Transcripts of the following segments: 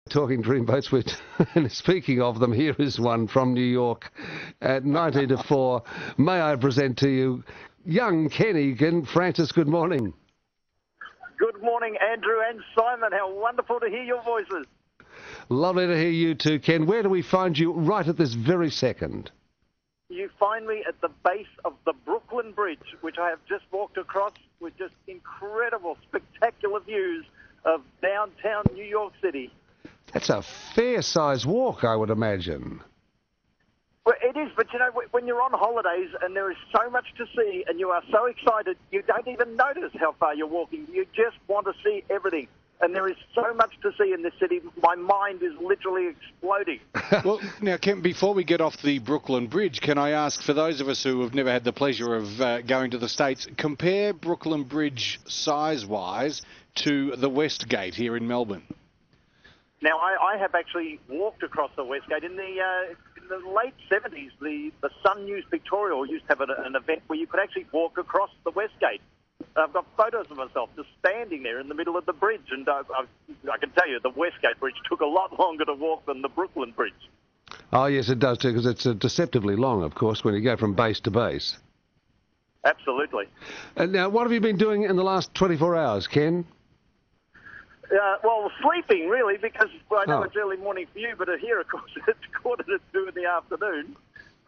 Talking dreamboats, we're speaking of them, here is one from New York at 19 to 4. May I present to you young Kenny. Francis, good morning. Good morning, Andrew and Simon. How wonderful to hear your voices. Lovely to hear you too, Ken. Where do we find you right at this very second? You find me at the base of the Brooklyn Bridge, which I have just walked across with just incredible, spectacular views of downtown New York City. That's a fair-sized walk, I would imagine. Well, it is, but you know, when you're on holidays and there is so much to see and you are so excited, you don't even notice how far you're walking. You just want to see everything. And there is so much to see in this city. My mind is literally exploding. Well, now, Ken, before we get off the Brooklyn Bridge, can I ask, for those of us who have never had the pleasure of going to the States, compare Brooklyn Bridge size-wise to the West Gate here in Melbourne? Now, I have actually walked across the West Gate. In the late 70s, the Sun News Pictorial used to have an event where you could actually walk across the West Gate. I've got photos of myself just standing there in the middle of the bridge, and I can tell you the Westgate Bridge took a lot longer to walk than the Brooklyn Bridge. Oh, yes, it does too, because it's deceptively long, of course, when you go from base to base. Absolutely. Now, what have you been doing in the last 24 hours, Ken? Well, sleeping, really, because I know it's early morning for you, but here, of course, it's 1:45 in the afternoon.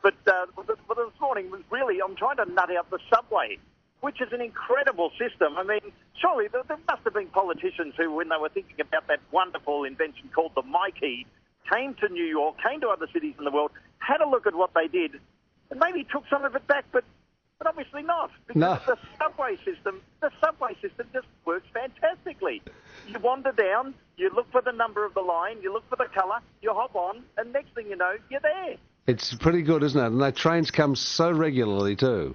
But this morning, really, I'm trying to nut out the subway, which is an incredible system. I mean, surely there must have been politicians who, when they were thinking about that wonderful invention called the MyKey, came to New York, came to other cities in the world, had a look at what they did, and maybe took some of it back, but obviously not. Because the subway system just works fantastically. You wander down, you look for the number of the line, you look for the colour, you hop on, and next thing you know, you're there. It's pretty good, isn't it? And the trains come so regularly too.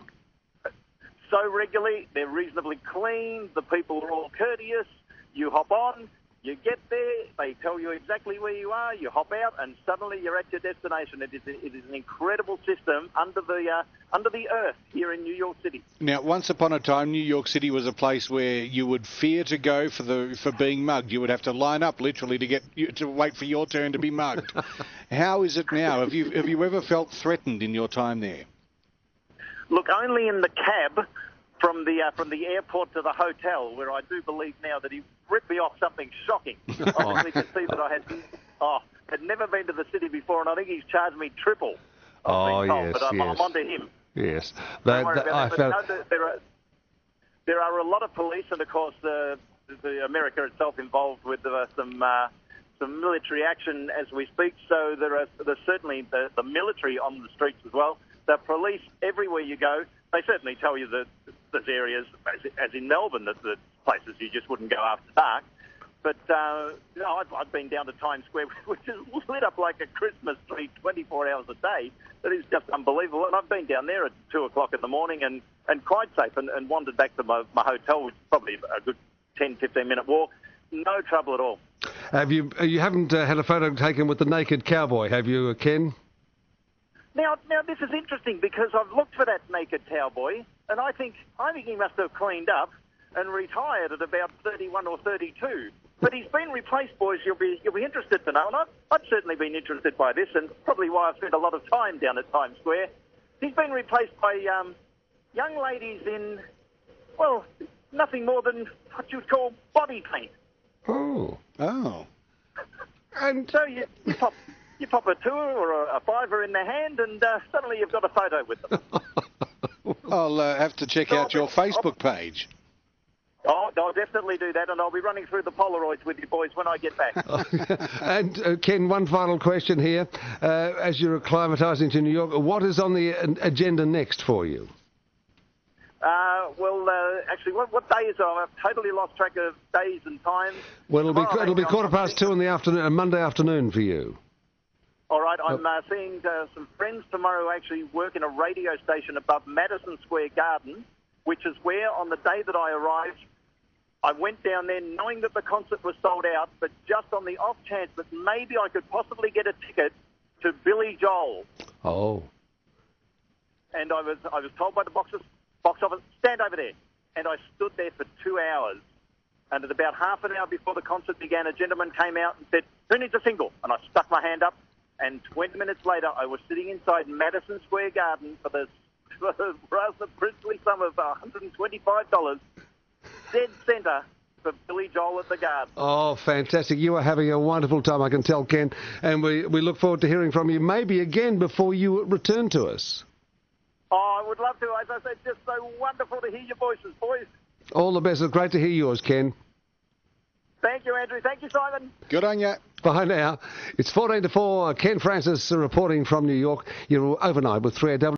So regularly, they're reasonably clean, the people are all courteous, you hop on, you get there, they tell you exactly where you are, you hop out, and suddenly you're at your destination. It is an incredible system under the earth here in New York City. Now, once upon a time, New York City was a place where you would fear to go for being mugged. You would have to line up literally to wait for your turn to be mugged. How is it now? Have you ever felt threatened in your time there? Look, only in the cab from the airport to the hotel, where I do believe now that he ripped me off something shocking. Obviously, could see that I had never been to the city before, and I think he's charged me triple. Yes, but I'm onto him. Yes. Don't worry about that. No, there are a lot of police, and of course, the America itself involved with some military action as we speak. So there's certainly the military on the streets as well. The police everywhere you go. They certainly tell you that there's areas, as in Melbourne, that the places you just wouldn't go after dark. But I've been down to Times Square, which is lit up like a Christmas tree 24 hours a day. That is just unbelievable. And I've been down there at 2 o'clock in the morning and quite safe and wandered back to my hotel, which is probably a good 10, 15-minute walk. No trouble at all. You haven't had a photo taken with the naked cowboy, have you, Ken? Now this is interesting because I've looked for that naked cowboy, and I think he must have cleaned up and retired at about 31 or 32. But he's been replaced, boys. You'll be interested to know, and I've certainly been interested by this, and probably why I've spent a lot of time down at Times Square. He's been replaced by young ladies in, well, nothing more than what you'd call body paint. Oh. And so you pop a tour or a fiver in their hand, and suddenly you've got a photo with them. I'll have to check out your Facebook page. I'll definitely do that, and I'll be running through the Polaroids with you boys when I get back. And Ken, one final question here. As you're acclimatising to New York, what is on the agenda next for you? Actually, what day is it? I've totally lost track of days and times. Well, it'll be 2:15 in the afternoon, Monday afternoon for you. All right, I'm seeing some friends tomorrow who actually work in a radio station above Madison Square Garden, which is where, on the day that I arrived, I went down there knowing that the concert was sold out, but just on the off chance that maybe I could possibly get a ticket to Billy Joel. Oh. And I was told by the box office, stand over there. And I stood there for 2 hours. And at about half an hour before the concert began, a gentleman came out and said, "Who needs a single?" And I stuck my hand up. And 20 minutes later, I was sitting inside Madison Square Garden for the rather princely sum of $125, dead centre for Billy Joel at the Garden. Oh, fantastic. You are having a wonderful time, I can tell, Ken. And we look forward to hearing from you maybe again before you return to us. Oh, I would love to. As I said, just so wonderful to hear your voices, boys. All the best. It's great to hear yours, Ken. Thank you, Andrew. Thank you, Simon. Good on you. Bye now. It's 14 to 4. Ken Francis reporting from New York. You're overnight with 3AW.